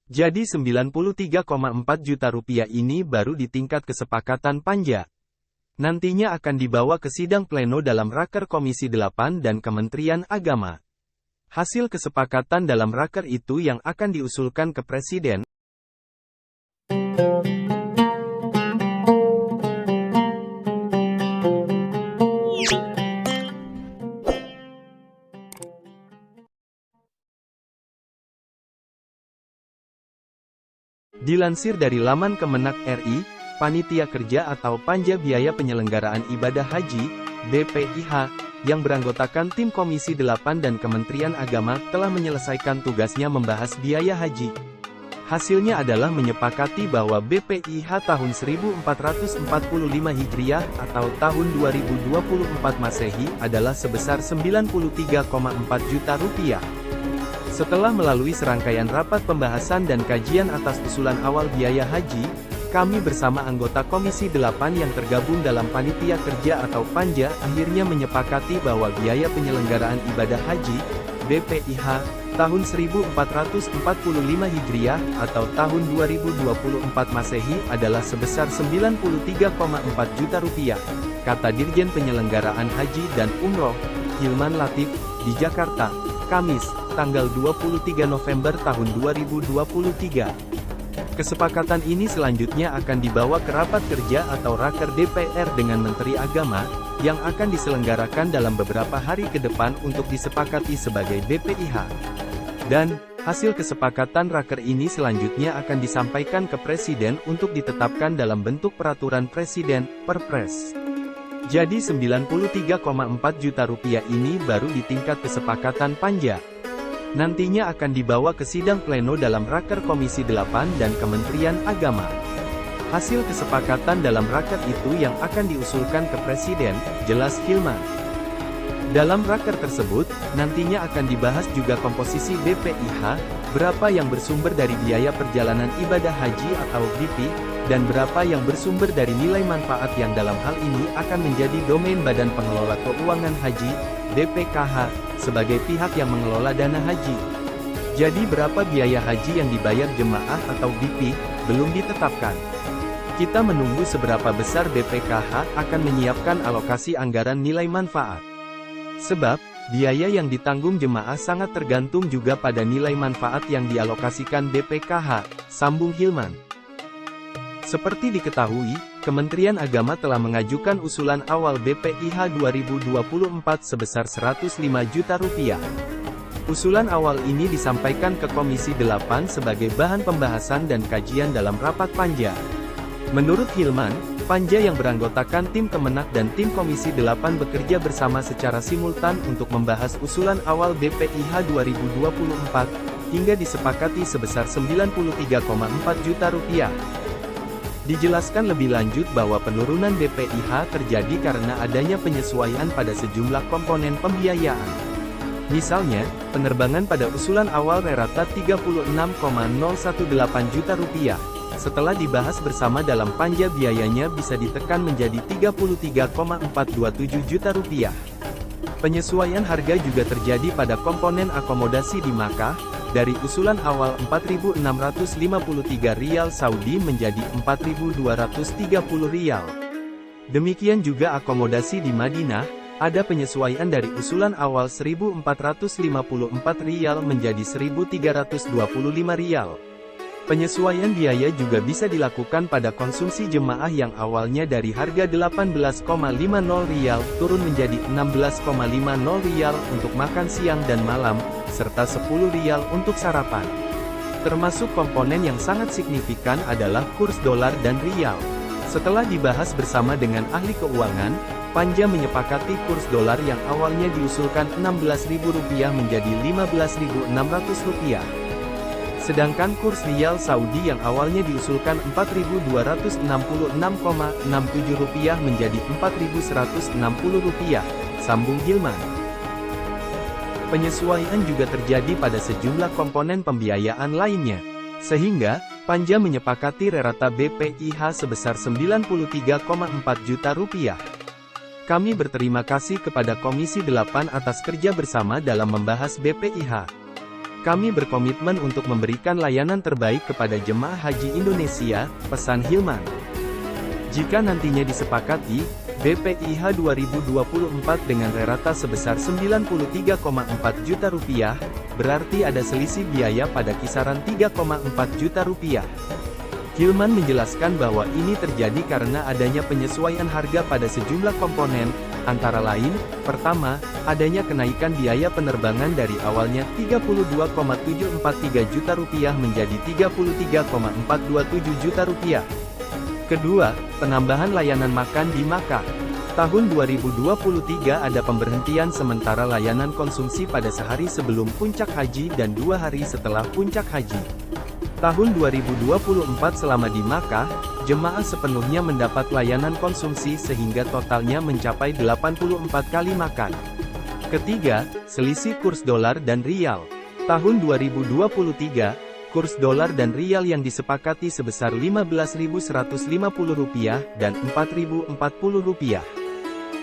Jadi 93,4 juta rupiah ini baru di tingkat kesepakatan panja. Nantinya akan dibawa ke sidang pleno dalam Raker Komisi 8 dan Kementerian Agama. Hasil kesepakatan dalam Raker itu yang akan diusulkan ke Presiden. Dilansir dari laman Kemenak RI, Panitia Kerja atau Panja Biaya Penyelenggaraan Ibadah Haji, BPIH, yang beranggotakan tim Komisi 8 dan Kementerian Agama telah menyelesaikan tugasnya membahas biaya haji. Hasilnya adalah menyepakati bahwa BPIH tahun 1445 Hijriah atau tahun 2024 Masehi adalah sebesar 93,4 juta rupiah. Setelah melalui serangkaian rapat pembahasan dan kajian atas usulan awal biaya haji, kami bersama anggota Komisi 8 yang tergabung dalam Panitia Kerja atau Panja akhirnya menyepakati bahwa biaya penyelenggaraan ibadah haji, BPIH, tahun 1445 Hijriah atau tahun 2024 Masehi adalah sebesar 93,4 juta rupiah, kata Dirjen Penyelenggaraan Haji dan Umroh, Hilman Latif, di Jakarta, Kamis, tanggal 23 November tahun 2023. Kesepakatan ini selanjutnya akan dibawa ke rapat kerja atau Raker DPR dengan Menteri Agama, yang akan diselenggarakan dalam beberapa hari ke depan untuk disepakati sebagai BPIH. Dan, hasil kesepakatan Raker ini selanjutnya akan disampaikan ke Presiden untuk ditetapkan dalam bentuk peraturan Presiden, Perpres. Jadi 93,4 juta rupiah ini baru di tingkat kesepakatan panja. Nantinya akan dibawa ke sidang pleno dalam Raker Komisi 8 dan Kementerian Agama. Hasil kesepakatan dalam Raker itu yang akan diusulkan ke Presiden, jelas Hilman. Dalam Raker tersebut, nantinya akan dibahas juga komposisi BPIH, berapa yang bersumber dari biaya perjalanan ibadah haji atau BP, dan berapa yang bersumber dari nilai manfaat yang dalam hal ini akan menjadi domain Badan Pengelola Keuangan Haji, BPKH, sebagai pihak yang mengelola dana haji. Jadi berapa biaya haji yang dibayar jemaah atau BP, belum ditetapkan. Kita menunggu seberapa besar BPKH akan menyiapkan alokasi anggaran nilai manfaat. Sebab, biaya yang ditanggung jemaah sangat tergantung juga pada nilai manfaat yang dialokasikan BPKH, sambung Hilman. Seperti diketahui, Kementerian Agama telah mengajukan usulan awal BPIH 2024 sebesar 105 juta rupiah. Usulan awal ini disampaikan ke Komisi 8 sebagai bahan pembahasan dan kajian dalam rapat panja. Menurut Hilman, panja yang beranggotakan tim Kemenak dan tim Komisi 8 bekerja bersama secara simultan untuk membahas usulan awal BPIH 2024, hingga disepakati sebesar 93,4 juta rupiah. Dijelaskan lebih lanjut bahwa penurunan BPIH terjadi karena adanya penyesuaian pada sejumlah komponen pembiayaan. Misalnya, penerbangan pada usulan awal rata 36,018 juta rupiah. Setelah dibahas bersama dalam panja biayanya bisa ditekan menjadi 33,427 juta rupiah. Penyesuaian harga juga terjadi pada komponen akomodasi di Makkah, dari usulan awal Rp4.653 Saudi menjadi Rp4.230. Demikian juga akomodasi di Madinah, ada penyesuaian dari usulan awal Rp1.454 menjadi Rp1.325. Penyesuaian biaya juga bisa dilakukan pada konsumsi jemaah yang awalnya dari harga Rp18,50 turun menjadi Rp16,50 untuk makan siang dan malam, serta Rp10 untuk sarapan. Termasuk komponen yang sangat signifikan adalah kurs dolar dan rial. Setelah dibahas bersama dengan ahli keuangan, Panja menyepakati kurs dolar yang awalnya diusulkan Rp16.000 menjadi Rp15.600. Sedangkan kurs rial Saudi yang awalnya diusulkan Rp4.266,67 menjadi Rp4.160, sambung Hilman. Penyesuaian juga terjadi pada sejumlah komponen pembiayaan lainnya. Sehingga, Panja menyepakati rata BPIH sebesar Rp93,4 juta. Kami berterima kasih kepada Komisi 8 atas kerja bersama dalam membahas BPIH. Kami berkomitmen untuk memberikan layanan terbaik kepada jemaah haji Indonesia, pesan Hilman. Jika nantinya disepakati, BPIH 2024 dengan rata sebesar Rp93,4 juta, berarti ada selisih biaya pada kisaran Rp3,4 juta. Hilman menjelaskan bahwa ini terjadi karena adanya penyesuaian harga pada sejumlah komponen, antara lain, pertama, adanya kenaikan biaya penerbangan dari awalnya Rp32,743 juta menjadi Rp33,427 juta. Kedua, penambahan layanan makan di Makkah. Tahun 2023 ada pemberhentian sementara layanan konsumsi pada sehari sebelum puncak haji dan 2 hari setelah puncak haji. Tahun 2024 selama di Makkah, jemaah sepenuhnya mendapat layanan konsumsi sehingga totalnya mencapai 84 kali makan. Ketiga, selisih kurs dolar dan rial. Tahun 2023, kurs dolar dan rial yang disepakati sebesar Rp15.150 dan Rp4.040.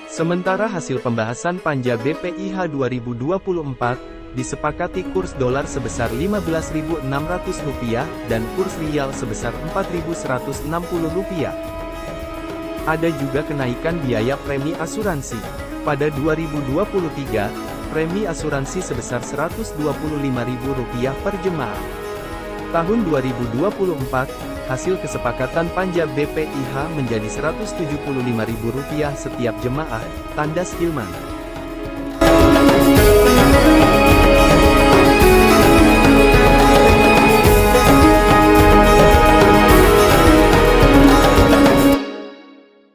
Sementara hasil pembahasan panja BPIH 2024, disepakati kurs dolar sebesar Rp15.600 dan kurs rial sebesar Rp4.160. Ada juga kenaikan biaya premi asuransi. Pada 2023, premi asuransi sebesar Rp125.000 per jemaah. Tahun 2024, hasil kesepakatan panja BPIH menjadi Rp175.000 setiap jemaah, tandas Hilman.